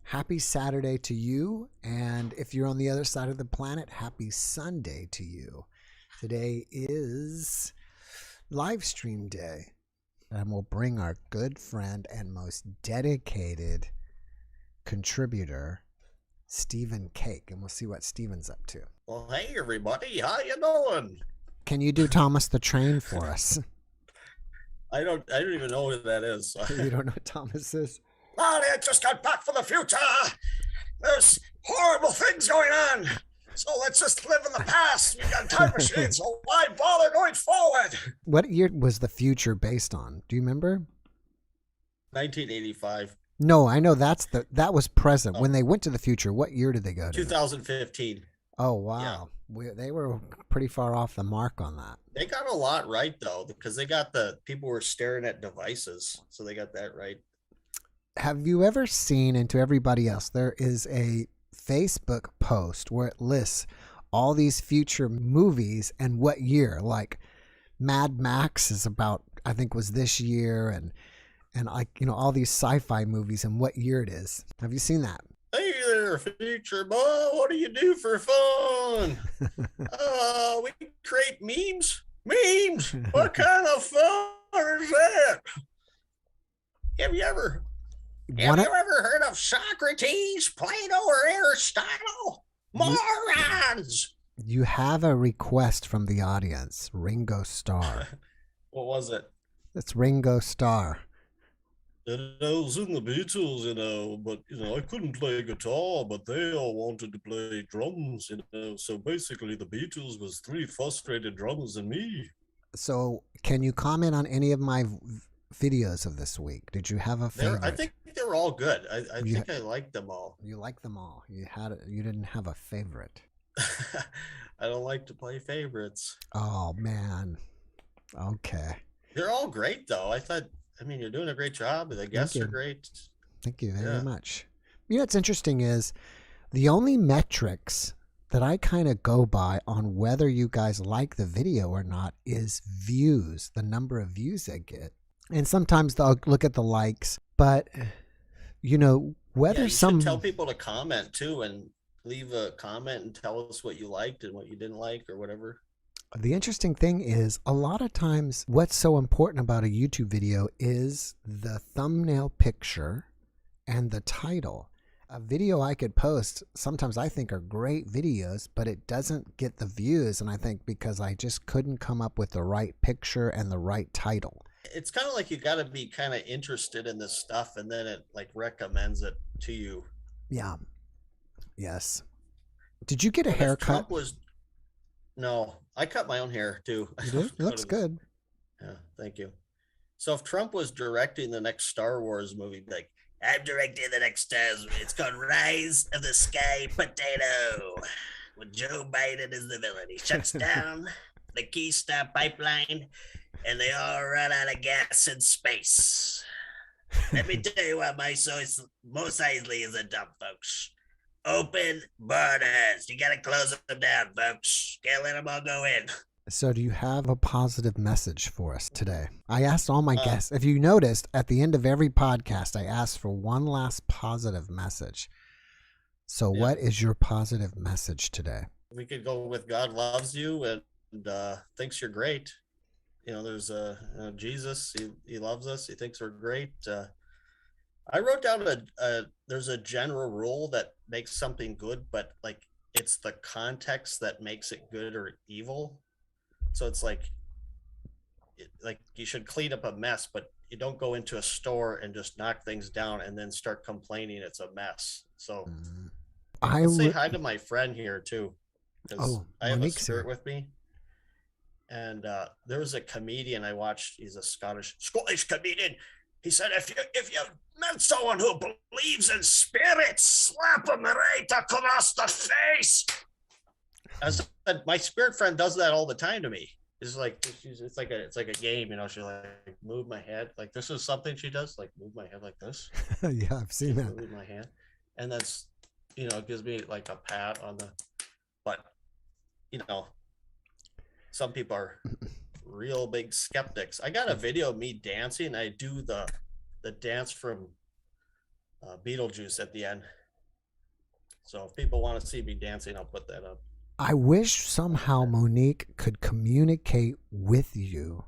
Happy Saturday to you. And if you're on the other side of the planet, happy Sunday to you. Today is live stream day. And we'll bring our good friend and most dedicated contributor, Stephen Cake. And we'll see what Stephen's up to. Well, hey, everybody. How you doing? Can you do Thomas the Train for us? I don't even know what that is. You don't know what Thomas is? Lolly, I just got back from the future. There's horrible things going on. So let's just live in the past. We got time machines, so why bother going forward? What year was the future based on? Do you remember? 1985. No, I know that was present. Oh. When they went to the future, what year did they go to? 2015. Oh, wow. Yeah. They were pretty far off the mark on that. They got a lot right, though, because they got people were staring at devices. So they got that right. Have you ever seen, and to everybody else, there is a Facebook post where it lists all these future movies and what year. Like Mad Max is about, I think, was this year, and like, you know, all these sci-fi movies and what year it is. Have you seen that? Hey there, future boy. What do you do for fun? We create memes. Memes? What kind of fun is that? Have you ever heard of Socrates, Plato, or Aristotle? Morons! You have a request from the audience, Ringo Starr. What was it? It's Ringo Starr. I was in the Beatles, but, I couldn't play guitar, but they all wanted to play drums, So basically the Beatles was 3 frustrated drummers and me. So can you comment on any of my videos of this week? Did you have a favorite? I think they were all good. I think I liked them all. You liked them all. You didn't have a favorite. I don't like to play favorites. Oh man. Okay. They're all great though. You're doing a great job. The guests are great. Thank you very much. You know what's interesting is the only metrics that I kind of go by on whether you guys like the video or not is views, the number of views they get. And sometimes they'll look at the likes, but whether you should tell people to comment too and leave a comment and tell us what you liked and what you didn't like or whatever. The interesting thing is a lot of times what's so important about a YouTube video is the thumbnail picture and the title. A video I could post, sometimes I think are great videos, but it doesn't get the views. And I think because I just couldn't come up with the right picture and the right title. It's kind of like you got to be kind of interested in this stuff and then it like recommends it to you. Yeah. Yes. Did you get a haircut? No, I cut my own hair too. You did? Looks good. Yeah, thank you. So if Trump was directing the next Star Wars movie, like, I'm directing the next Star Wars movie. It's called Rise of the Sky Potato. With Joe Biden as the villain. He shuts down the Keystone pipeline and they all run out of gas in space. Let me tell you what my source most easily is a dump, folks. Open borders. You gotta close them down, folks. Can't let them all go in. So do you have a positive message for us today? I asked all my guests. If you noticed, at the end of every podcast, I asked for one last positive message. So what is your positive message today? We could go with God loves you and thinks you're great. There's Jesus. He loves us. He thinks we're great. I wrote down there's a general rule that makes something good, but like it's the context that makes it good or evil. So it's like you should clean up a mess, but you don't go into a store and just knock things down and then start complaining it's a mess. So let's say hi to my friend here too, because I have a spirit with me. And there was a comedian I watched. He's a Scottish comedian. He said, if you met someone who believes in spirits, slap him right across the face. I said, my spirit friend does that all the time to me. It's like a game, She'll like move my head. Like this is something she does, like move my head like this. Yeah, I've seen that. Move my hand, and that's it gives me like a pat on the. But some people are real big skeptics. I got a video of me dancing. I do the dance from Beetlejuice at the end. So if people want to see me dancing, I'll put that up. I wish somehow Monique could communicate with you.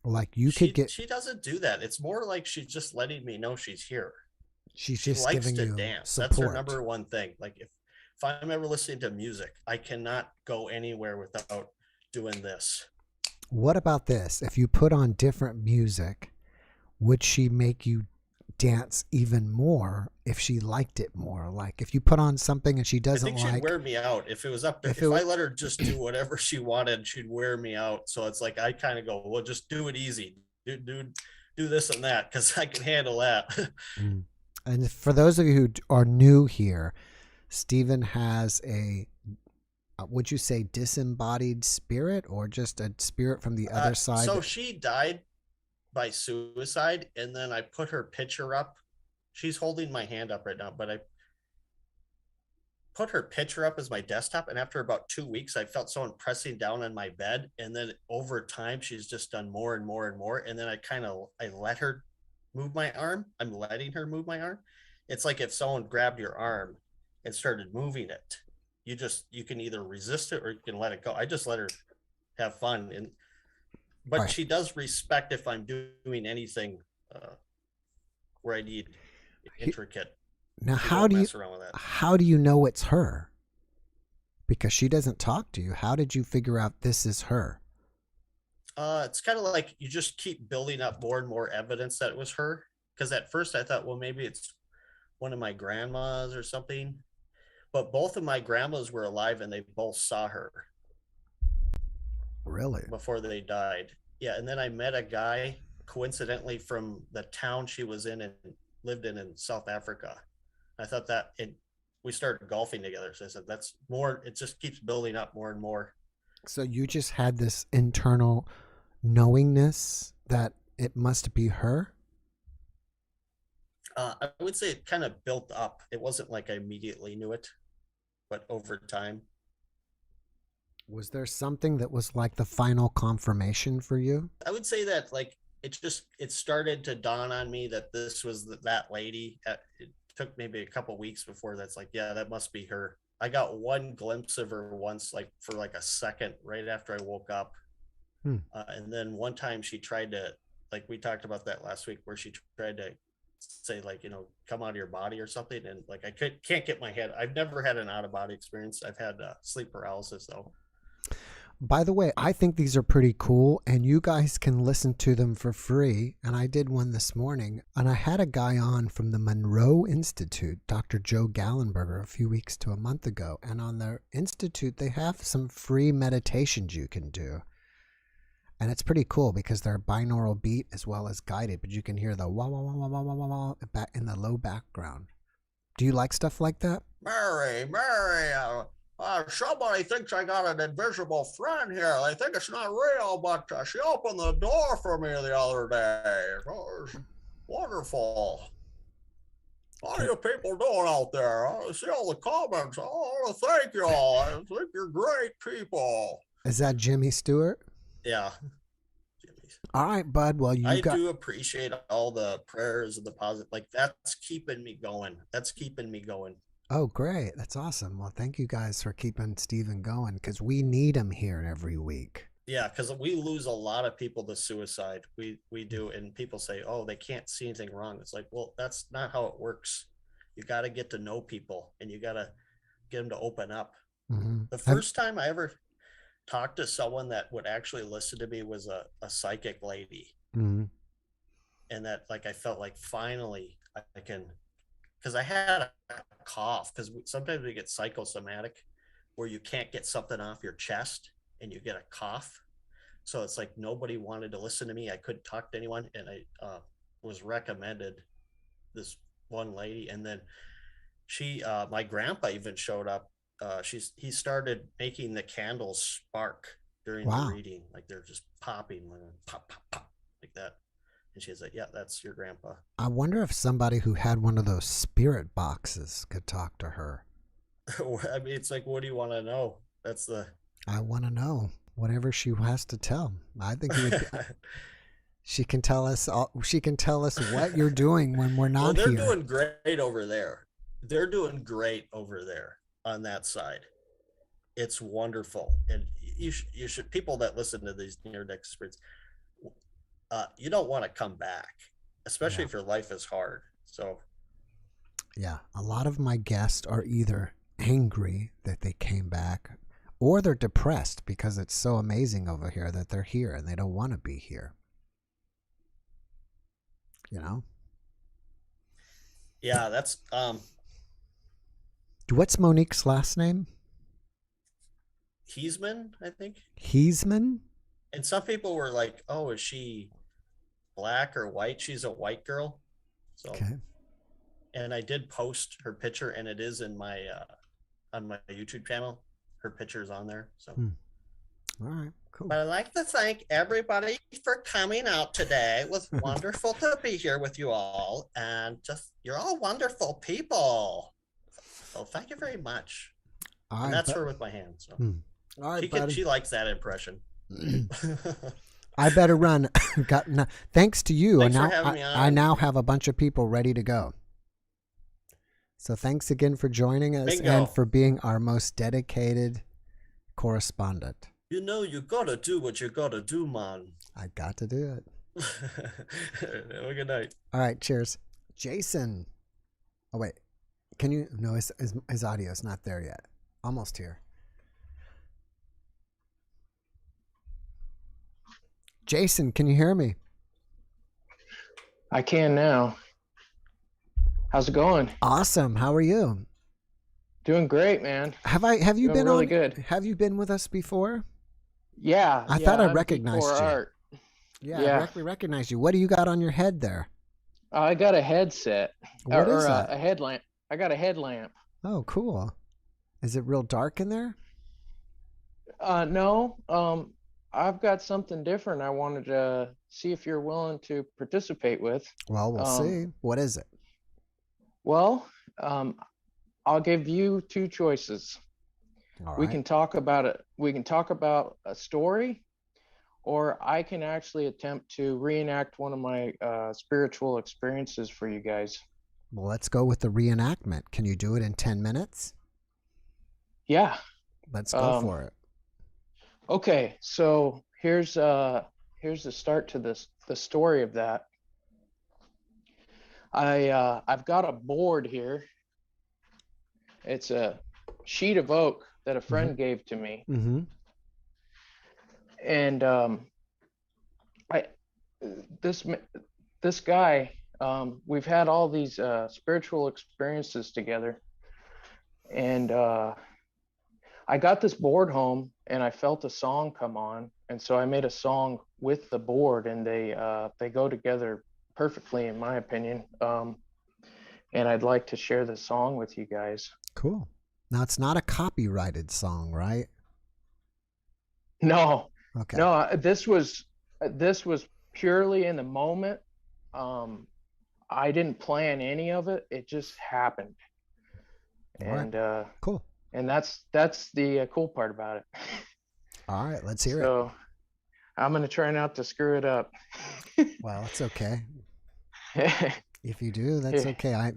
Like you could get. She doesn't do that. It's more like she's just letting me know she's here. She's She just likes giving to you dance. support. That's her number one thing. Like if I'm ever listening to music, I cannot go anywhere without doing this. What about this? If you put on different music, would she make you dance even more if she liked it more? Like if you put on something and she doesn't I think she'd wear me out. If it was up to, if I let her just do whatever she wanted, she'd wear me out. So it's like I kind of go, well, just do it easy. Do this and that because I can handle that. And for those of you who are new here, Stephen has a, would you say disembodied spirit or just a spirit from the other side? So she died by suicide, and then I put her picture up. She's holding my hand up right now, but I put her picture up as my desktop, and after about 2 weeks, I felt someone pressing down on my bed, and then over time, she's just done more and more and more, and then I let her move my arm. I'm letting her move my arm. It's like if someone grabbed your arm and started moving it. You can either resist it or you can let it go. I just let her have fun, but she does respect if I'm doing anything where I need intricate. Now, how do you know it's her? Because she doesn't talk to you. How did you figure out this is her? It's kind of like you just keep building up more and more evidence that it was her. Because at first I thought, well, maybe it's one of my grandmas or something. But both of my grandmas were alive and they both saw her. Really? Before they died. Yeah, and then I met a guy coincidentally from the town she was in and lived in South Africa. I thought that we started golfing together. So I said, that's more, it just keeps building up more and more. So you just had this internal knowingness that it must be her? I would say it kind of built up. It wasn't like I immediately knew it, but over time. Was there something that was like the final confirmation for you? I would say that like it started to dawn on me that this was that lady. It took maybe a couple weeks before that's like, yeah, that must be her. I got one glimpse of her once, like for like a second right after I woke up. And then one time she tried to, like we talked about that last week, where she tried to say like, come out of your body or something. And like, I can't get my head. I've never had an out of body experience. I've had sleep paralysis though. By the way, I think these are pretty cool and you guys can listen to them for free. And I did one this morning and I had a guy on from the Monroe Institute, Dr. Joe Gallenberger, a few weeks to a month ago. And on their institute, they have some free meditations you can do. And it's pretty cool because they're binaural beat as well as guided, but you can hear the wah, wah, wah, wah, wah, wah, wah, wah in the low background. Do you like stuff like that? Mary, somebody thinks I got an invisible friend here. They think it's not real, but she opened the door for me the other day. It was wonderful. How are you people doing out there? I see all the comments. I want to thank you all. I think you're great people. Is that Jimmy Stewart? Yeah. All right, bud. Well, I do appreciate all the prayers and the positive. Like, that's keeping me going. Oh, great. That's awesome. Well, thank you guys for keeping Stephen going because we need him here every week. Yeah, because we lose a lot of people to suicide. We do. And people say, oh, they can't see anything wrong. It's like, well, that's not how it works. You got to get to know people and you got to get them to open up. Mm-hmm. The first time I ever talked to someone that would actually listen to me was a psychic lady. Mm-hmm. And that, like, I felt like finally I can, because I had a cough, because sometimes we get psychosomatic where you can't get something off your chest and you get a cough. So it's like nobody wanted to listen to me. I couldn't talk to anyone. And I was recommended this one lady. And then my grandpa even showed up. He started making the candles spark during the reading. Like they're just popping, pop, pop, pop, like that. And she's like, yeah, that's your grandpa. I wonder if somebody who had one of those spirit boxes could talk to her. I mean, it's like, what do you want to know? I want to know whatever she has to tell. I think it would She can tell us she can tell us what you're doing when we're not they're here. doing great over there. They're doing great over there on that side. It's wonderful. And you should people that listen to these near-death experiences, you don't want to come back, especially if your life is hard. So yeah, a lot of my guests are either angry that they came back, or they're depressed because it's so amazing over here that they're here and they don't want to be here. You know? Yeah, that's What's Monique's last name? Heisman, I think. Heisman? And some people were like, "Oh, is she black or white?" She's a white girl. So Okay. And I did post her picture, and it is in my on my YouTube channel. Her picture's on there. So All right, cool. But I'd like to thank everybody for coming out today. It was wonderful to be here with you all. And just, you're all wonderful people. So thank you very much. All and right, that's her with my hand. So all right, she likes that impression. I better run. Thanks to you. Thanks for having me on. I now have a bunch of people ready to go. So thanks again for joining us. Bingo. And for being our most dedicated correspondent. You know, you gotta do what you gotta do, man. I got to do it. Have a good night. All right, cheers. Jason. Oh, wait. Can you? No, his audio's not there yet. Almost here. Jason, can you hear me? I can now. How's it going? Awesome. How are you? Doing great, man. Have you Doing been really on? good. Have you been with us before? Yeah. I thought I I'm recognized Decor you. Art. Yeah, I recognized you. What do you got on your head there? I got a headset. What is that? A headlamp. I got a headlamp. Oh, cool. Is it real dark in there? No. I've got something different I wanted to see if you're willing to participate with. Well, we'll see. What is it? Well, I'll give you two choices. All right. We can talk about it. We can talk about a story, or I can actually attempt to reenact one of my spiritual experiences for you guys. Well, let's go with the reenactment. Can you do it in 10 minutes? Yeah. Let's go for it. Okay, so here's the start to the story of that. I've got a board here. It's a sheet of oak that a friend gave to me. Mm-hmm. And this guy, we've had all these spiritual experiences together, and I got this board home and I felt a song come on, and so I made a song with the board, and they go together perfectly in my opinion. And I'd like to share the song with you guys. Cool. Now, it's not a copyrighted song, right? No. Okay. No, this was purely in the moment. I didn't plan any of it. It just happened. All and right. Cool. And that's the cool part about it. All right, let's hear it. So I'm gonna try not to screw it up. Well, it's okay. If you do, that's okay.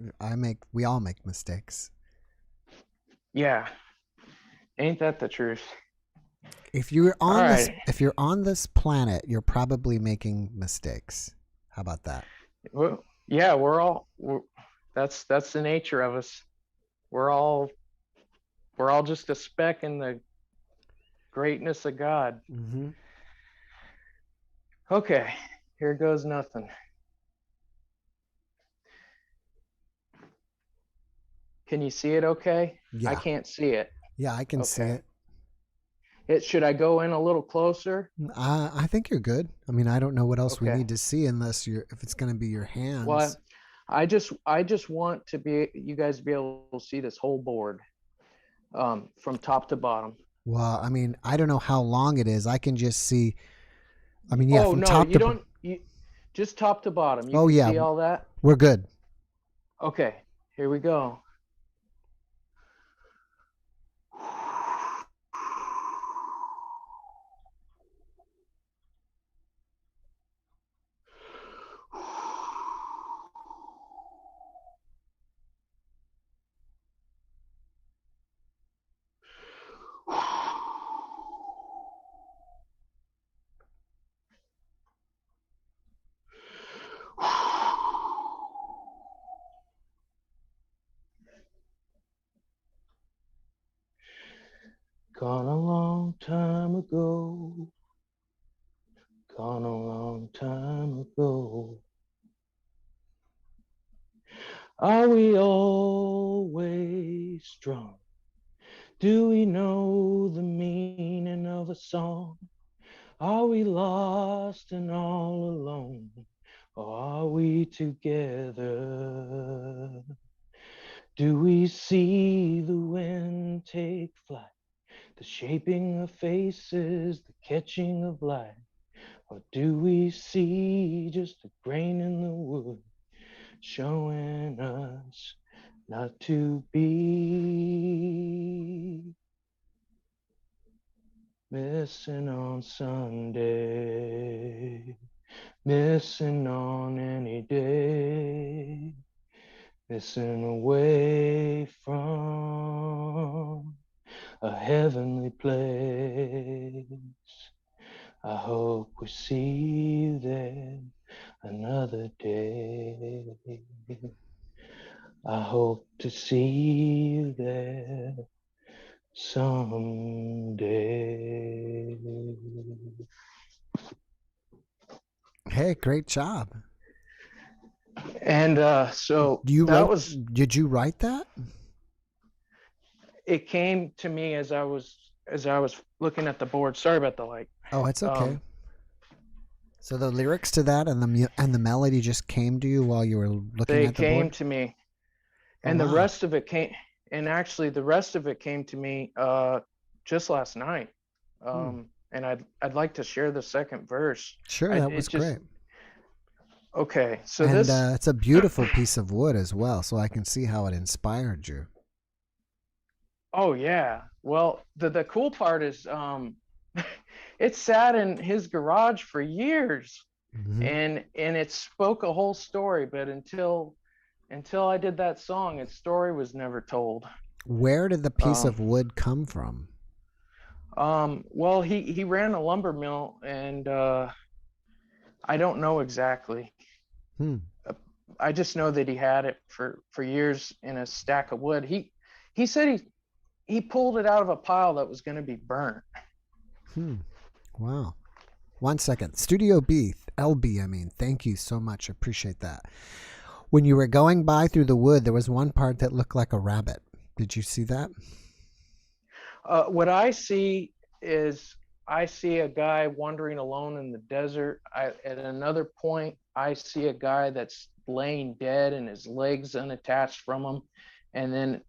We all make mistakes. Yeah. Ain't that the truth? If you're on this planet, you're probably making mistakes. How about that? Well, yeah, that's the nature of us. We're all just a speck in the greatness of God. Mm-hmm. Okay, here goes nothing. Can you see it okay? Yeah. I can't see it. Yeah, I can see it. Should I go in a little closer? I think you're good. I mean, I don't know what else we Okay. need to see unless if it's going to be your hands. Well, I just want you guys to be able to see this whole board, from top to bottom. Well, I mean, I don't know how long it is. I can just see. I mean, yeah. Just top to bottom. You can see all that. We're good. Okay, here we go. Gone a long time ago. Gone a long time ago. Are we always strong? Do we know the meaning of a song? Are we lost and all alone? Or are we together? Do we see the wind take flight? The shaping of faces, the catching of light? Or do we see just a grain in the wood, showing us not to be missing on Sunday, missing on any day, missing away from a heavenly place? I hope we see you there another day. I hope to see you there someday. Hey, great job. And so did you write that? It came to me as I was looking at the board. Sorry about the light. Oh, it's okay. So the lyrics to that and the melody just came to you while you were looking at the board? They came to me. And the rest of it came, and actually the rest of it came to me just last night. And I'd like to share the second verse. Sure, that was great. Okay, so and it's a beautiful piece of wood as well, so I can see how it inspired you. Oh yeah. Well, the cool part is it sat in his garage for years, and it spoke a whole story, but until I did that song, its story was never told. Where did the piece of wood come from? Well, he ran a lumber mill, and I don't know exactly. I just know that he had it for years in a stack of wood. He said he pulled it out of a pile that was going to be burnt. Wow. 1 second. Studio B, LB, I mean, thank you so much. Appreciate that. When you were going by through the wood, there was one part that looked like a rabbit. Did you see that? What I see is I see a guy wandering alone in the desert. At another point, I see a guy that's laying dead and his legs unattached from him. And then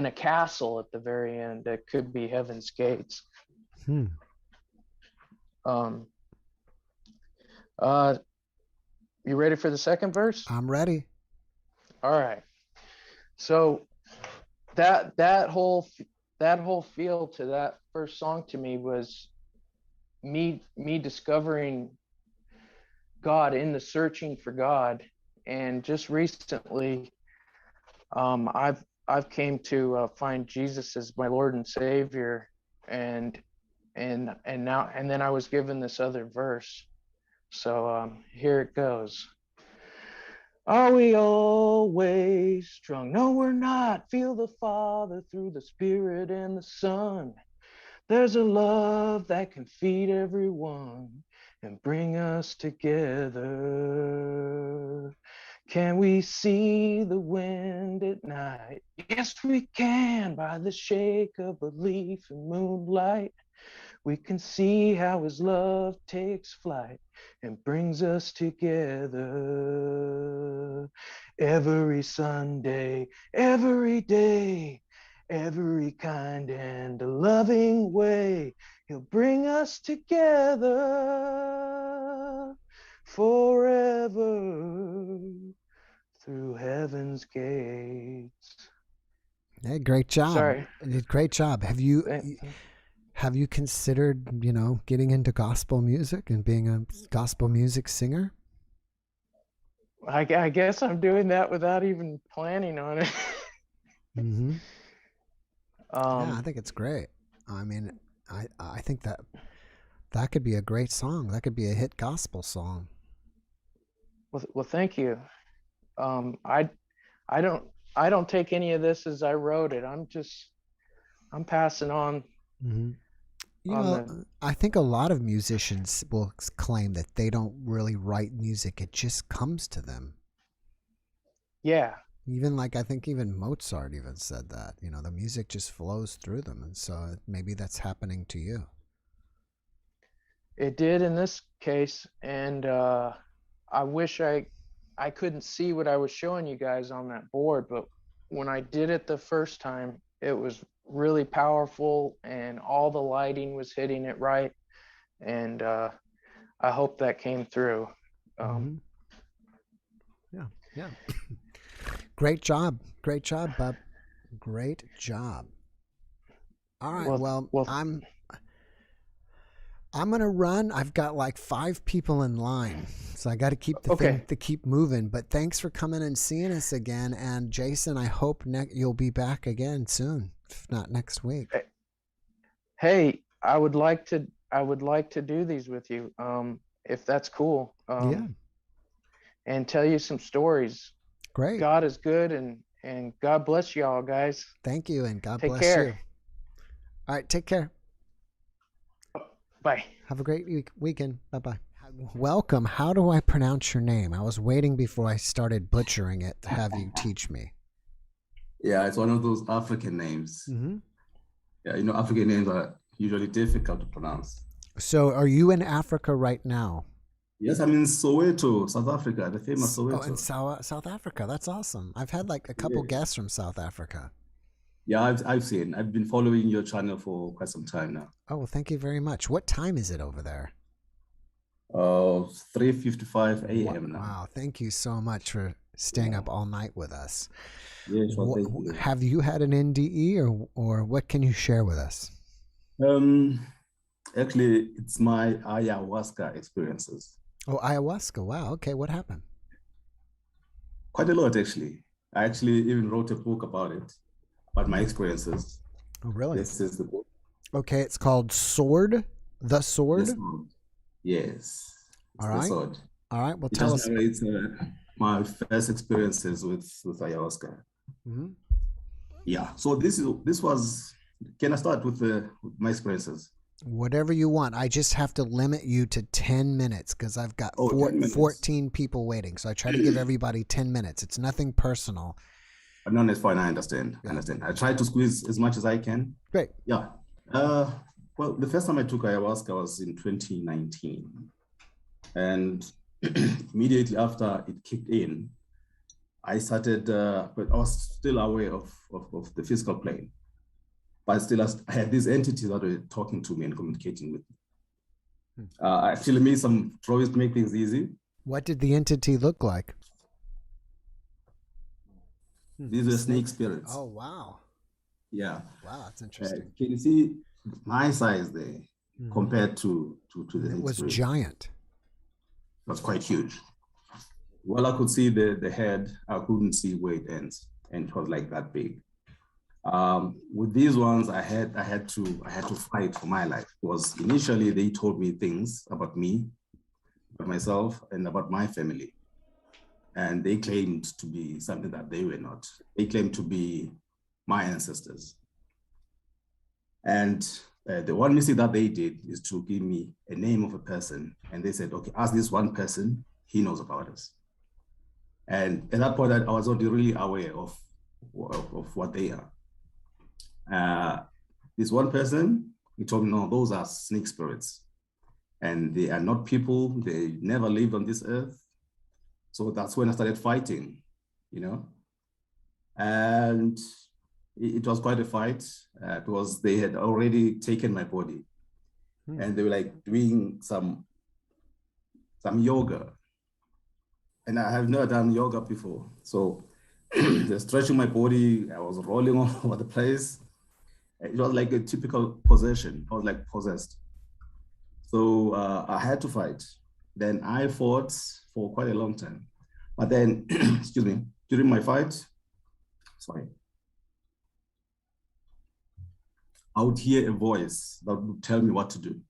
a castle at the very end that could be Heaven's Gates. You ready for the second verse? I'm ready. All right. So that whole feel to that first song to me was me discovering God in the searching for God. And just recently, I've came to find Jesus as my Lord and Savior, and then I was given this other verse. So here it goes. Are we always strong? No, we're not. Feel the Father through the Spirit and the Son. There's a love that can feed everyone and bring us together. Can we see the wind at night? Yes, we can. By the shake of a leaf in moonlight, we can see how his love takes flight and brings us together. Every Sunday, every day, every kind and loving way, he'll bring us together forever through Heaven's Gates. Hey, great job. Sorry. Great job. Have you considered, getting into gospel music and being a gospel music singer? I guess I'm doing that without even planning on it. Yeah, I think it's great. I mean, I think that could be a great song. That could be a hit gospel song. Well, thank you. I don't take any of this as I wrote it. I'm passing on You on know, the I think a lot of musicians will claim that they don't really write music. It just comes to them. yeah. Even like, I think even Mozart even said that, you know, the music just flows through them. And so maybe that's happening to you. It did in this case, and I wish I couldn't see what I was showing you guys on that board, but when I did it the first time, it was really powerful, and all the lighting was hitting it right, and I hope that came through. Mhm. Yeah, yeah. Great job, bub. Great job. All right, well, well, I'm gonna run. I've got like 5 people in line, so I got to keep the okay. thing to keep moving. But thanks for coming and seeing us again. And Jason, I hope you'll be back again soon, if not next week. Hey, I would like to do these with you, if that's cool. Yeah, And tell you some stories. great. God is good, and God bless y'all, guys. Thank you, and God Take bless care. you. All right, take care. Bye. Have a great weekend. Bye-bye. Welcome. How do I pronounce your name? I was waiting before I started butchering it to have you teach me. Yeah, it's one of those African names. Mm-hmm. Yeah, you know, African names are usually difficult to pronounce. So are you in Africa right now? Yes, I'm in Soweto, South Africa, the famous Soweto. Oh, in South Africa. That's awesome. I've had like a couple guests from South Africa. Yeah, I've been following your channel for quite some time now. Oh, well, thank you very much. What time is it over there? 3:55 a.m. now. Wow, thank you so much for staying up all night with us. Yeah, sure, thank you. Have you had an NDE or what can you share with us? Actually, it's my ayahuasca experiences. Oh, ayahuasca. Wow. Okay, what happened? Quite a lot, actually. I actually even wrote a book about it, about my experiences. Oh, really? This is the book. Okay, it's called Sword. The Sword? Yes. All right. Sword. All right. Well, It tell just us. narrates my first experiences with ayahuasca. Mm-hmm. Yeah. So this was. Can I start with my experiences? Whatever you want. I just have to limit you to 10 minutes because I've got 14 people waiting. So I try to give everybody 10 minutes. It's nothing personal. No, it's fine. I understand. Yeah. I understand. I try to squeeze as much as I can. Great. Yeah. Well, the first time I took ayahuasca was in 2019. And immediately after it kicked in, I started, but I was still aware of the physical plane. But still, I had these entities that were talking to me and communicating with me. I actually made some drawings to make things easy. What did the entity look like? These were snake spirits. Oh, wow. Yeah. Wow, that's interesting. Can you see my size there compared to the It was spirit? giant. That's quite huge. Well, I could see the head. I couldn't see where it ends, and it was like that big. With these ones, I had to fight for my life because initially they told me things about me, about myself, and about my family, and they claimed to be something that they were not. They claimed to be my ancestors, and the one mistake that they did is to give me a name of a person, and they said, "Okay, ask this one person; he knows about us." And at that point, I was not really aware of what they are. This one person, he told me, no, those are snake spirits and they are not people. They never lived on this earth. So that's when I started fighting, you know, and it was quite a fight because they had already taken my body and they were like doing some yoga. And I have never done yoga before. So they're stretching my body. I was rolling all over the place. It was like a typical possession. I was like possessed. So I had to fight. Then I fought for quite a long time. But then, excuse me, during my fight, I would hear a voice that would tell me what to do.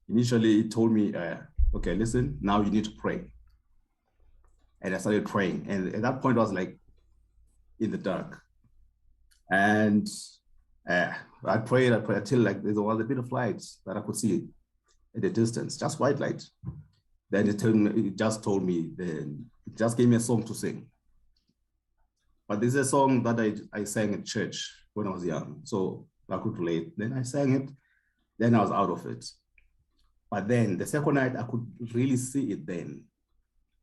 Initially, it told me, okay, listen, now you need to pray. And I started praying. And at that point, I was like in the dark. And I prayed until like there was a bit of light that I could see at a distance, just white light. Then it just gave me a song to sing. But this is a song that I sang at church when I was young, so I could relate. Then I sang it, then I was out of it. But then the second night, I could really see it then.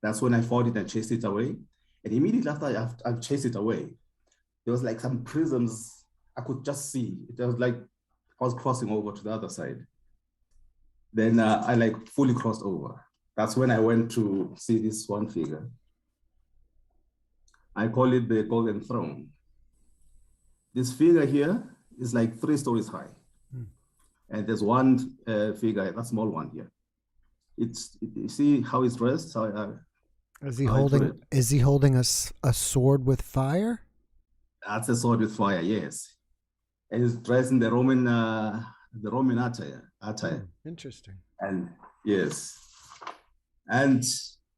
That's when I found it and chased it away. And immediately after I chased it away, there was like some prisms I could just see. It was like I was crossing over to the other side. Then I like fully crossed over. That's when I went to see this one figure. I call it the Golden Throne. This figure here is like 3 stories high. And there's one figure, that small one here. You see how it's dressed? Is he holding a sword with fire? That's a sword with fire, yes. And he's dressed in the Roman attire. Interesting. And yes. And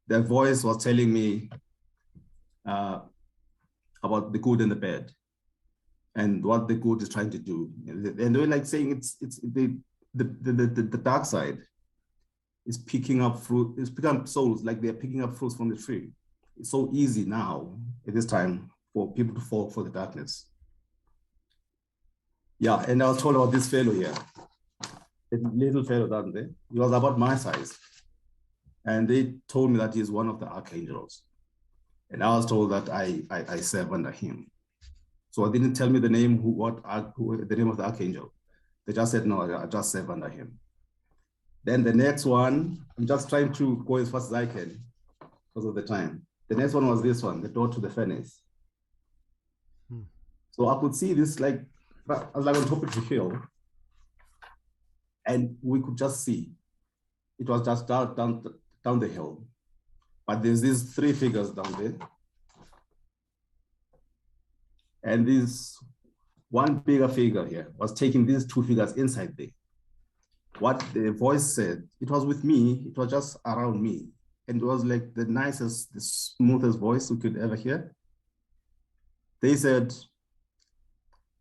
the voice was telling me about the good and the bad, and what the good is trying to do. And they were like saying it's the dark side is picking up fruit, it's picking up souls, like they're picking up fruits from the tree. It's so easy now at this time for people to fall for the darkness. Yeah, and I was told about this fellow here, a little fellow down there. He was about my size. And they told me that he's one of the archangels. And I was told that I serve under him. So they didn't tell me the name, the name of the archangel. They just said, no, I just serve under him. Then the next one, I'm just trying to go as fast as I can because of the time. The next one was this one, the door to the furnace. So I could see this, like, I was like on top of the hill, and we could just see. It was just down the hill. But there's these 3 figures down there. And this one bigger figure here was taking these 2 figures inside there. What the voice said, it was with me, it was just around me. And it was like the nicest, the smoothest voice we could ever hear. They said,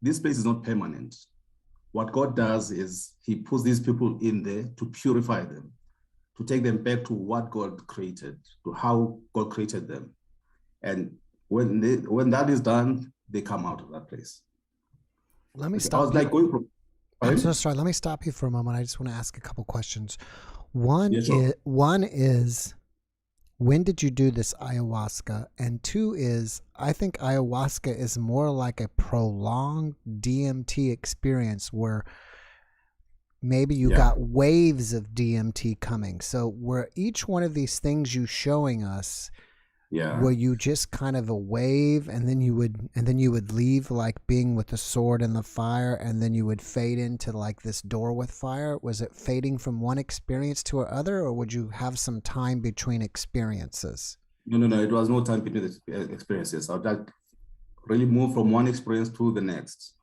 this place is not permanent. What God does is he puts these people in there to purify them, to take them back to what God created, to how God created them. And when that is done, they come out of that place. Let me stop. I'm so sorry. Let me stop you for a moment. I just want to ask a couple questions. One is, when did you do this ayahuasca? And 2 is, I think ayahuasca is more like a prolonged DMT experience where maybe you got waves of DMT coming. So were each one of these things you showing us, were you just kind of a wave and then you would leave like being with the sword and the fire, and then you would fade into like this door with fire? Was it fading from one experience to another, or would you have some time between experiences? No, it was no time between the experiences. I would like really move from one experience to the next.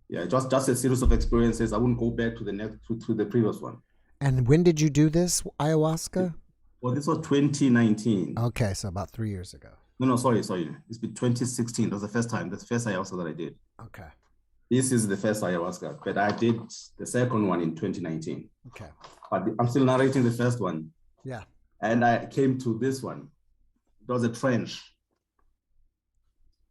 Yeah, just a series of experiences. I wouldn't go back to the next to the previous one. And when did you do this ayahuasca? Well, this was 2019. Okay, so about 3 years ago. No, sorry. It's been 2016. That's the first time. That's the first ayahuasca that I did. Okay. This is the first ayahuasca, but I did the second one in 2019. Okay. But I'm still narrating the first one. Yeah. And I came to this one. It was a trench.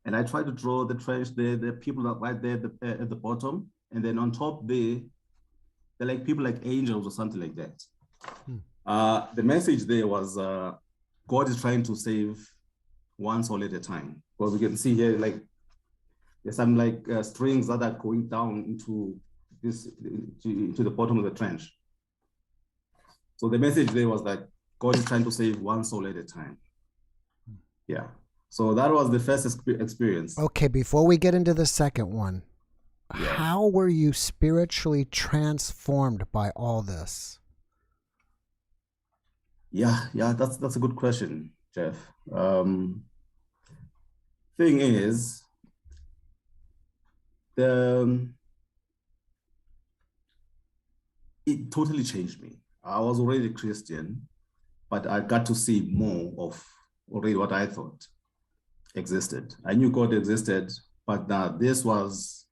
And I tried to draw the trench, the people that right there at the bottom. And then on top they're like people like angels or something like that. The message there was God is trying to save one soul at a time. Because we can see here, like, there's some like strings that are going down into the bottom of the trench. So the message there was that God is trying to save one soul at a time. Yeah. So that was the first experience. Okay, before we get into the second one, how were you spiritually transformed by all this? Yeah, that's a good question, Jeff. Thing is, it totally changed me. I was already a Christian, but I got to see more of already what I thought existed. I knew God existed, but this was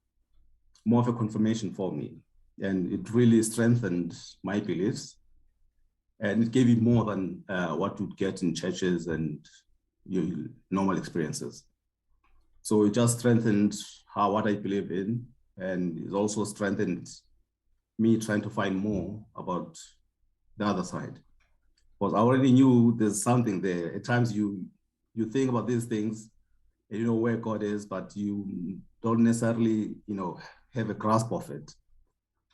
more of a confirmation for me. And it really strengthened my beliefs. And it gave me more than what you'd get in churches and your normal experiences. So it just strengthened what I believe in. And it also strengthened me trying to find more about the other side. Because I already knew there's something there. At times you think about these things and you know where God is, but you don't necessarily, have a grasp of it.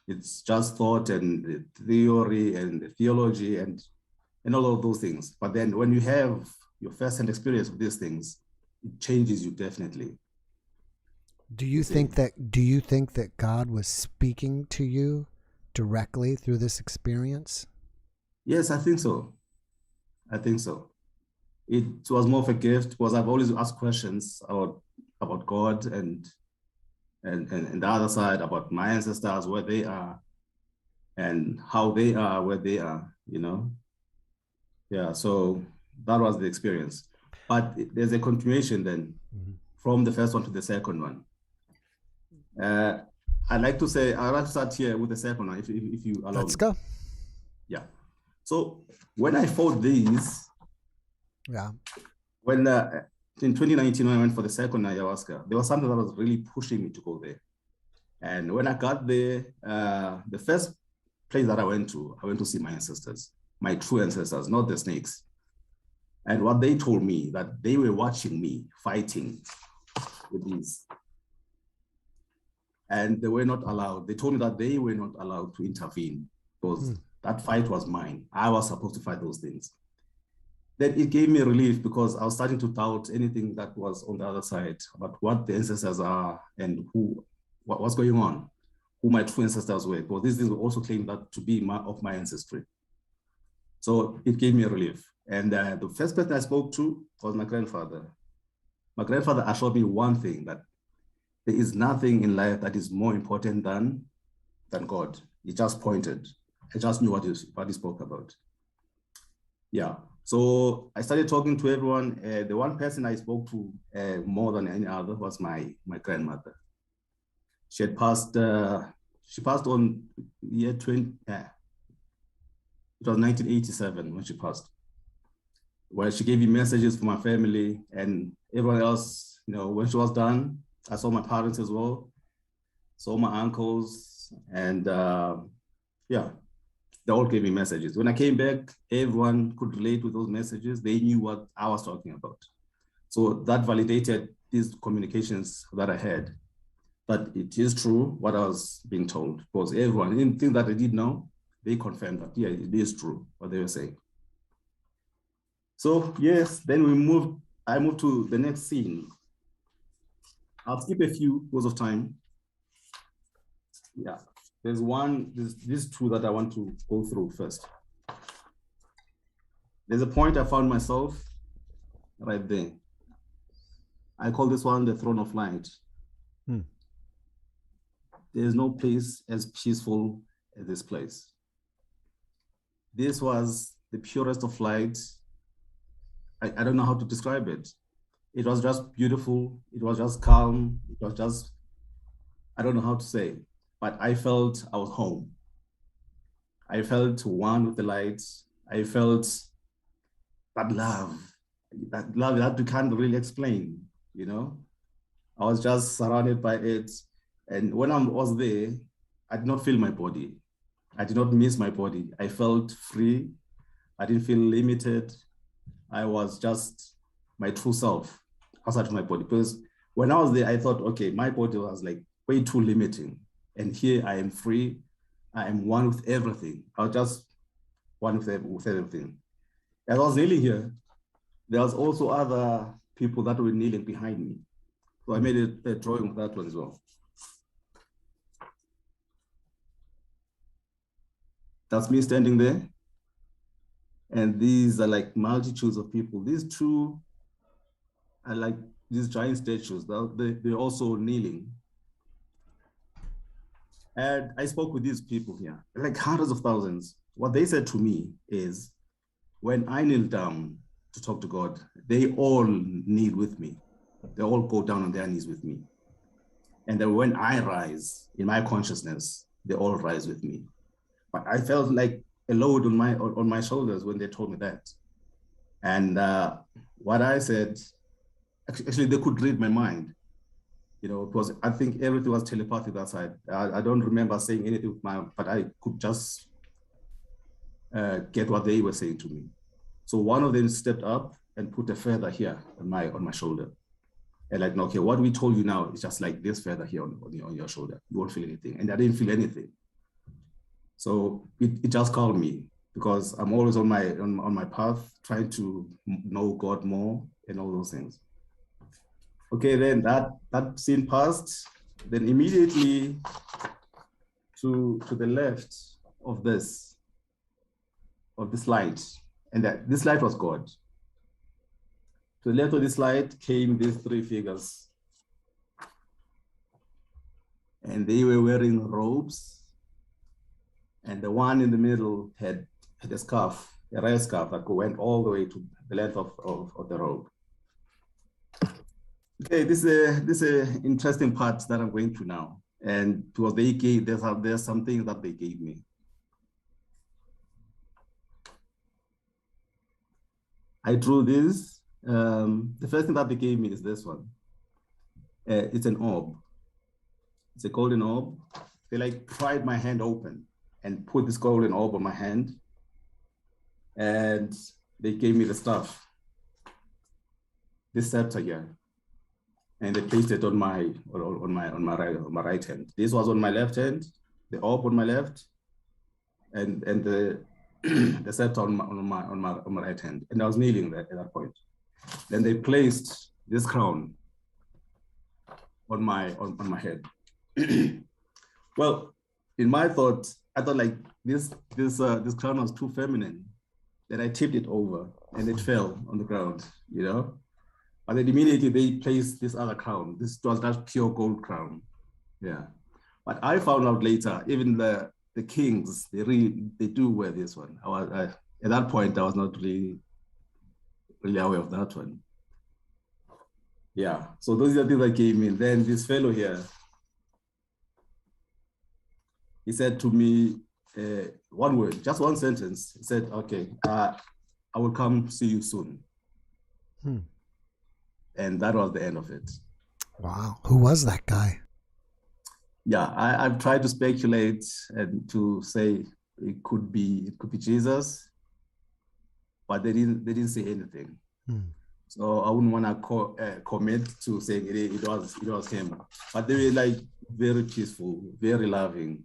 It's just thought and theory and theology and all of those things. But then when you have your first-hand experience with these things, it changes you definitely. Do you think that God was speaking to you directly through this experience? Yes, I think so. It was more of a gift because I've always asked questions about God and the other side, about my ancestors, where they are and how they are where they are, Yeah, so that was the experience. But there's a continuation then from the first one to the second one. I'd like to start here with the second one, if you allow me. Let's go. Yeah. So when I fought these, when in 2019, when I went for the second ayahuasca, there was something that was really pushing me to go there. And when I got there, the first place that I went to see my ancestors, my true ancestors, not the snakes. And what they told me, that they were watching me fighting with these. And they were not allowed. They told me that they were not allowed to intervene because that fight was mine. I was supposed to fight those things. Then it gave me relief because I was starting to doubt anything that was on the other side about what the ancestors are and what's going on, who my true ancestors were. Because these things were also claimed that to be of my ancestry. So it gave me a relief. And the first person I spoke to was my grandfather. My grandfather assured me one thing, that there is nothing in life that is more important than God. He just pointed. I just knew what he spoke about. Yeah. So I started talking to everyone. The one person I spoke to more than any other was my grandmother. She had passed. She passed on year 20. It was 1987 when she passed. Where she gave me messages for my family and everyone else. When she was done, I saw my parents as well, saw my uncles, and they all gave me messages. When I came back, everyone could relate with those messages. They knew what I was talking about. So that validated these communications that I had, that it is true what I was being told. Because everyone, anything that I did know, they confirmed that, yeah, it is true what they were saying. So yes, then I moved to the next scene. I'll skip a few because of time. Yeah, there's these two that I want to go through first. There's a point I found myself right there. I call this one the throne of light. There's no place as peaceful as this place. This was the purest of light. I don't know how to describe it. It was just beautiful. It was just calm. It was just, I don't know how to say, but I felt I was home. I felt one with the light. I felt that love that you can't really explain, I was just surrounded by it. And when I was there, I did not feel my body. I did not miss my body. I felt free. I didn't feel limited. I was just my true self outside of my body. Because when I was there, I thought, okay, my body was like way too limiting. And here I am free. I am one with everything. I was just one with everything. As I was kneeling here, there was also other people that were kneeling behind me. So I made a drawing of that one as well. That's me standing there. And these are like multitudes of people. These two are like these giant statues. They're also kneeling. And I spoke with these people here, like hundreds of thousands. What they said to me is, when I kneel down to talk to God, they all kneel with me. They all go down on their knees with me. And then when I rise in my consciousness, they all rise with me. But I felt like a load on my shoulders when they told me that. And what I said, actually they could read my mind, because I think everything was telepathic that side. I don't remember saying anything with but I could just get what they were saying to me. So one of them stepped up and put a feather here on my shoulder. And like, okay, what we told you now is just like this feather here on your shoulder. You won't feel anything. And I didn't feel anything. So it just calmed me, because I'm always on my path, trying to know God more and all those things. Okay, then that scene passed. Then immediately to the left of this light, and this light was God. To the left of this light came these three figures, and they were wearing robes. And the one in the middle had a scarf, a red scarf that went all the way to the length of the robe. Okay, this is an interesting part that I'm going to now. And because there's some things that they gave me. I drew this. The first thing that they gave me is this one. It's an orb. It's a golden orb. They like pried my hand open and put this golden orb on my hand, and they gave me the staff, this scepter here, and they placed it on my right hand. This was on my left hand, the orb on my left, and the the scepter on my right hand, and I was kneeling there at that point. Then they placed this crown on my head. Well, in my thought, I thought like this crown was too feminine. Then I tipped it over and it fell on the ground, But then immediately they placed this other crown. This was that pure gold crown. Yeah. But I found out later, even the kings, they do wear this one. At that point, I was not really aware of that one. Yeah. So those are the things that came in. Then this fellow here, he said to me one word, just one sentence. He said, okay, I will come see you soon. And that was the end of it. Wow. Who was that guy? Yeah, I've tried to speculate and to say it could be Jesus, but they didn't say anything. So I wouldn't want to commit to saying it was him. But they were like very peaceful, very loving,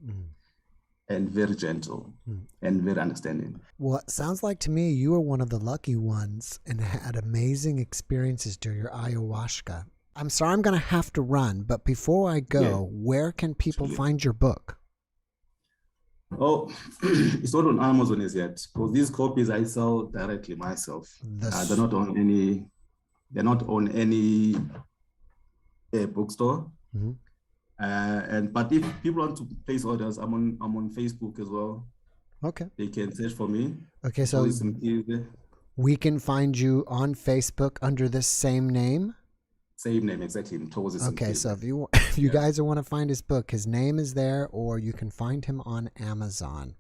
and very gentle, and very understanding. Well, it sounds like to me you were one of the lucky ones and had amazing experiences during your ayahuasca. I'm sorry I'm going to have to run, but before I go, where can people find your book? Oh, it's not on Amazon as yet, because these copies I sell directly myself. They're not on any bookstore. But if people want to place orders, I'm on Facebook as well. Okay. They can search for me. Okay, so we can find you on Facebook under this same name? Same name, exactly. Okay, so if you guys want to find his book, his name is there, or you can find him on Amazon.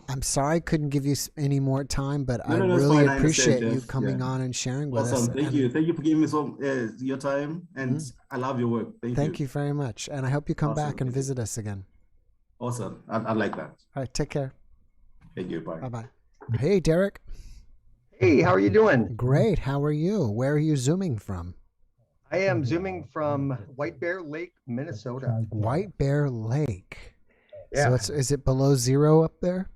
I'm sorry I couldn't give you any more time, but I really appreciate you coming on and sharing with us. Awesome. Thank you for giving me some your time, and I love your work. Thank you very much, and I hope you come back and visit us again. Awesome. I like that. All right, take care. Thank you. Bye. Bye-bye. Hey, Derek. Hey, how are you doing? Great. How are you? Where are you zooming from? I am zooming from White Bear Lake, Minnesota. White Bear Lake. Yeah. So is it below zero up there?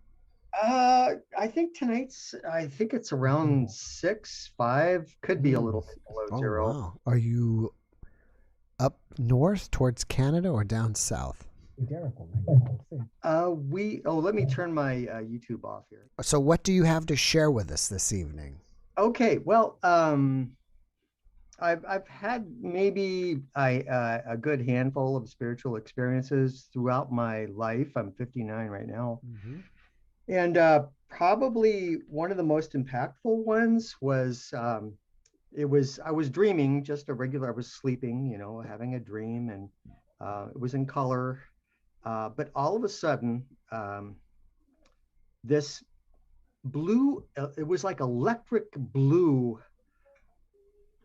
I think it's around 6-5, could be a little bit below zero. Wow. Are you up north towards Canada or down south? Let me turn my YouTube off here. So what do you have to share with us this evening? Okay, well, I've had maybe a good handful of spiritual experiences throughout my life. I'm 59 right now. And probably one of the most impactful ones was, I was dreaming, I was sleeping, having a dream, and It was in color, but all of a sudden, this blue, it was like electric blue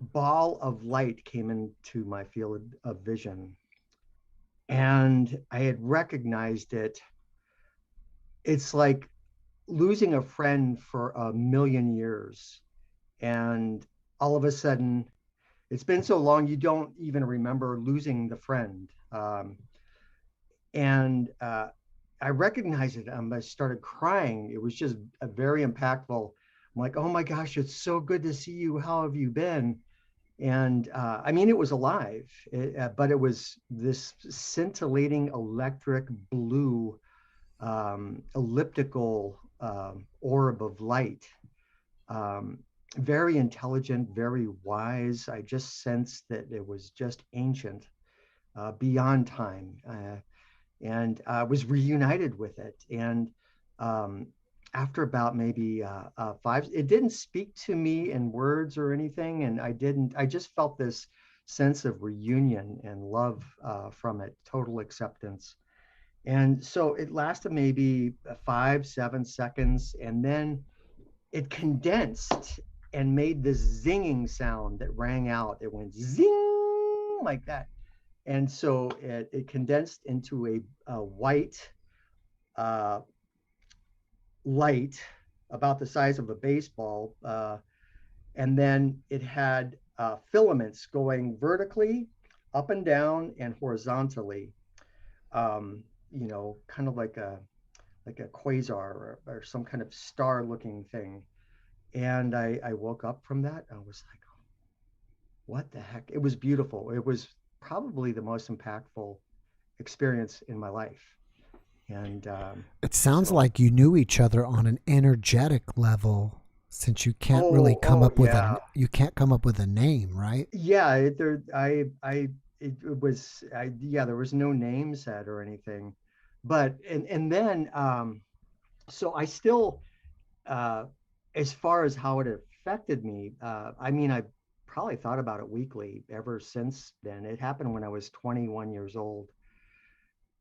ball of light came into my field of vision. And I had recognized it. It's like losing a friend for a million years. And all of a sudden, it's been so long, you don't even remember losing the friend. And I recognized it. I started crying. It was just a very impactful. I'm like, oh my gosh, it's so good to see you. How have you been? And I mean, it was alive, but it was this scintillating electric blue elliptical orb of light. Very intelligent, very wise. I just sensed that it was just ancient, beyond time. And I was reunited with it. And after about maybe 5, it didn't speak to me in words or anything. And I just felt this sense of reunion and love from it, total acceptance. And so it lasted maybe 5, 7 seconds. And then it condensed and made this zinging sound that rang out. It went zing like that. And so it condensed into a white light about the size of a baseball. And then it had filaments going vertically, up and down, and horizontally, kind of like a quasar or some kind of star looking thing. And I woke up from that. I was like, what the heck? It was beautiful. It was probably the most impactful experience in my life. And it sounds like you knew each other on an energetic level, since you can't really come up with you can't come up with a name, right? Yeah, there was no name set or anything, but and then so I still as far as how it affected me, I mean, I probably thought about it weekly ever since then. It happened when I was 21 years old.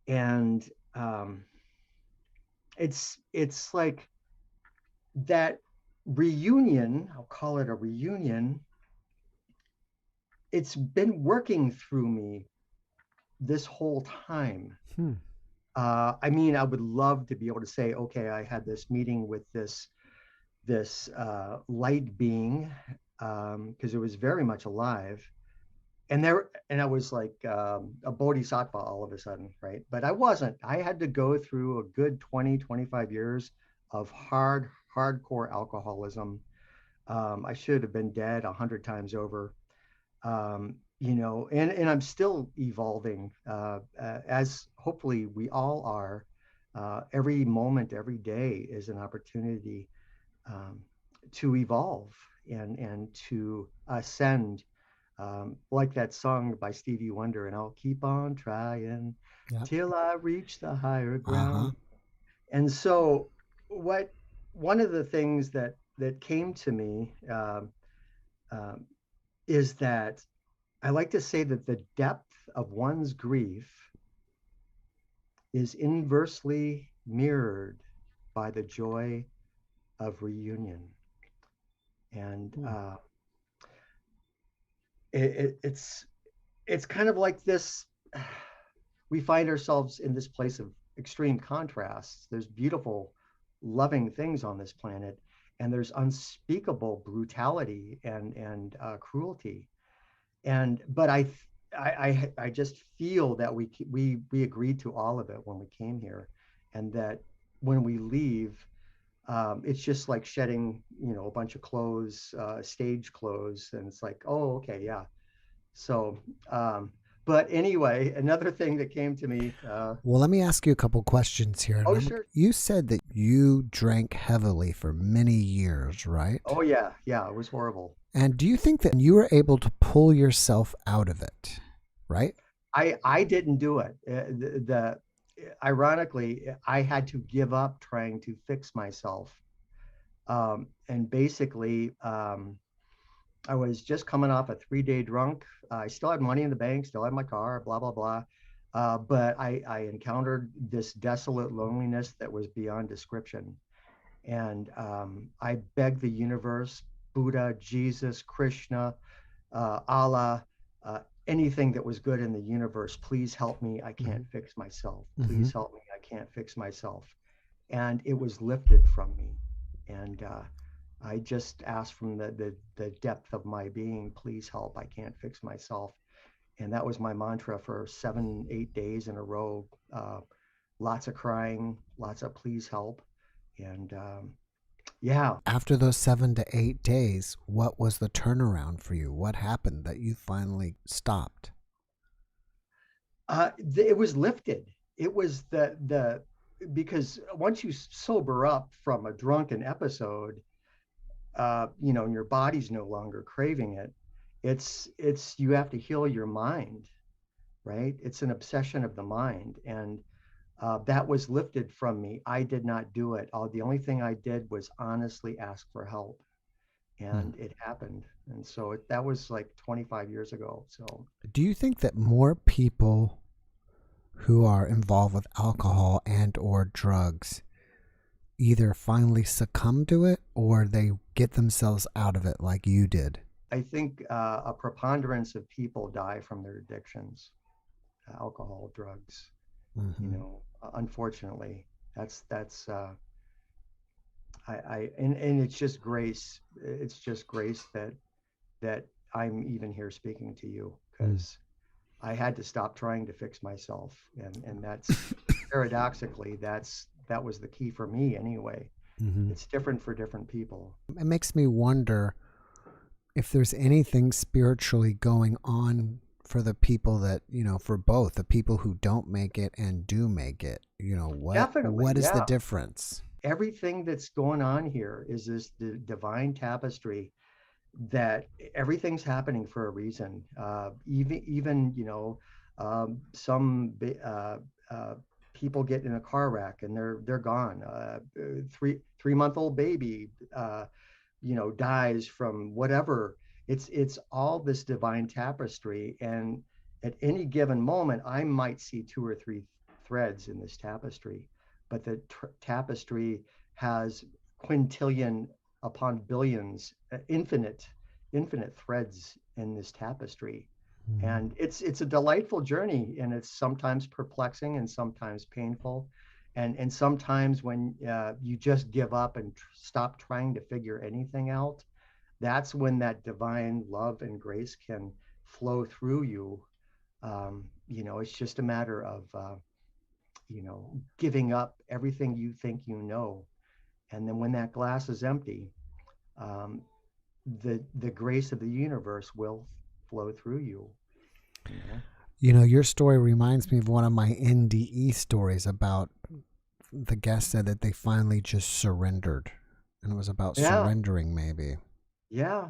And it's like that reunion, I'll call it a reunion. It's been working through me this whole time. I mean, I would love to be able to say, okay, I had this meeting with this light being, because it was very much alive. And I was like a bodhisattva all of a sudden, right? But I wasn't. I had to go through a good 20, 25 years of hardcore alcoholism. I should have been dead 100 times over, and I'm still evolving, as hopefully we all are. Every moment, every day is an opportunity to evolve and to ascend. Like that song by Stevie Wonder, and I'll keep on trying till I reach the higher ground. And so one of the things that came to me is that I like to say that the depth of one's grief is inversely mirrored by the joy of reunion. And it's kind of like this. We find ourselves in this place of extreme contrasts. There's beautiful, loving things on this planet, and there's unspeakable brutality and cruelty. But I just feel that we agreed to all of it when we came here, and that when we leave, it's just like shedding, a bunch of clothes, stage clothes, and it's like, oh, okay, yeah. So, but anyway, another thing that came to me. Well, let me ask you a couple questions here. Oh, sure. You said that you drank heavily for many years, right? Oh, yeah. Yeah, it was horrible. And do you think that you were able to pull yourself out of it, right? I didn't do it. Ironically, I had to give up trying to fix myself. And basically, I was just coming off a 3-day drunk. I still had money in the bank, still had my car, blah, blah, blah. But I encountered this desolate loneliness that was beyond description. And I begged the universe, Buddha, Jesus, Krishna, Allah, anything that was good in the universe, please help me. I can't fix myself. Please help me. I can't fix myself. And it was lifted from me. And I just asked from the depth of my being, please help. I can't fix myself. And that was my mantra for 7-8 days in a row. Lots of crying, lots of please help. And yeah. After those 7 to 8 days, what was the turnaround for you? What happened that you finally stopped? It was lifted. It was because once you sober up from a drunken episode, you know, and your body's no longer craving it. It's you have to heal your mind, right? It's an obsession of the mind, and that was lifted from me. I did not do it. The only thing I did was honestly ask for help, and it happened. And so that was like 25 years ago. So, do you think that more people who are involved with alcohol and or drugs either finally succumb to it or they get themselves out of it like you did? I think a preponderance of people die from their addictions, alcohol, drugs. You know, unfortunately, that's and it's just grace. It's just grace that I'm even here speaking to you, because I had to stop trying to fix myself, and that's paradoxically that was the key for me anyway. It's different for different people. It makes me wonder if there's anything spiritually going on for the people that, you know, for both the people who don't make it and do make it, you know, what is the difference? Everything that's going on here is this divine tapestry that everything's happening for a reason. Even you know, some people get in a car wreck and they're gone. 3-month-old baby, you know, dies from whatever. It's all this divine tapestry, and at any given moment, I might see 2 or 3 threads in this tapestry, but the tapestry has quintillion upon billions, infinite threads in this tapestry. And it's a delightful journey, and it's sometimes perplexing and sometimes painful, and sometimes when you just give up and stop trying to figure anything out, that's when that divine love and grace can flow through you. You know, it's just a matter of you know, giving up everything you think you know, and then when that glass is empty, the grace of the universe will flow through you. You know, your story reminds me of one of my NDE stories about the guest said that they finally just surrendered, and it was about surrendering maybe. Yeah,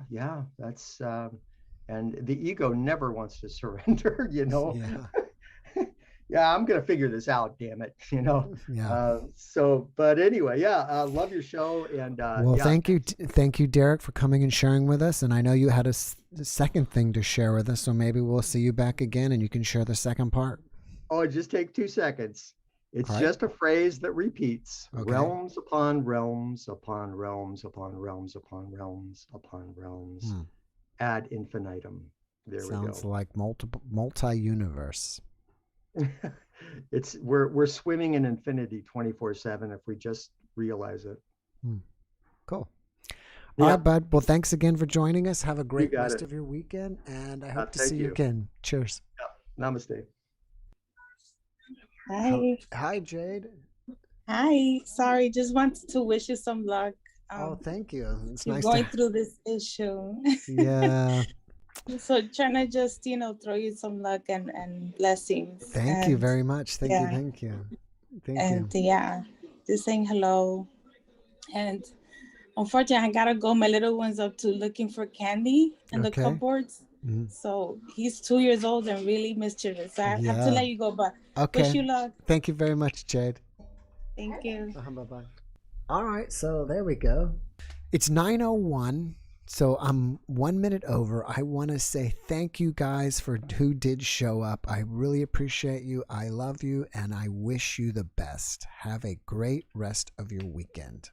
that's and the ego never wants to surrender, you know. Yeah, I'm gonna figure this out, damn it, you know. So but anyway, love your show. And well, thank you, Derek, for coming and sharing with us. And I know you had a second thing to share with us, so maybe we'll see you back again and you can share the second part. Oh, just take 2 seconds. It's just a phrase that repeats. Realms upon realms upon realms upon realms upon realms upon realms ad infinitum. There we go. Sounds like multi-universe. We're swimming in infinity 24/7 if we just realize it. Cool. All right, bud. Well, thanks again for joining us. Have a great rest of your weekend, and I hope to see you again. Cheers. Namaste. Hi. Hi, Jade. Hi. Sorry, just wanted to wish you some luck. Thank you. It's nice going through this issue. Yeah. So trying to just, you know, throw you some luck and blessings. Thank you very much. Thank you. Thank you. Yeah, just saying hello. And unfortunately, I gotta go. My little one's up to looking for candy in the cupboards. So he's 2 years old and really mischievous. So I have to let you go, but wish you luck. Thank you very much, Jade. Thank you. Bye-bye. All right, so there we go. It's 9:01. So I'm 1 minute over. I want to say thank you guys for who did show up. I really appreciate you. I love you, and I wish you the best. Have a great rest of your weekend.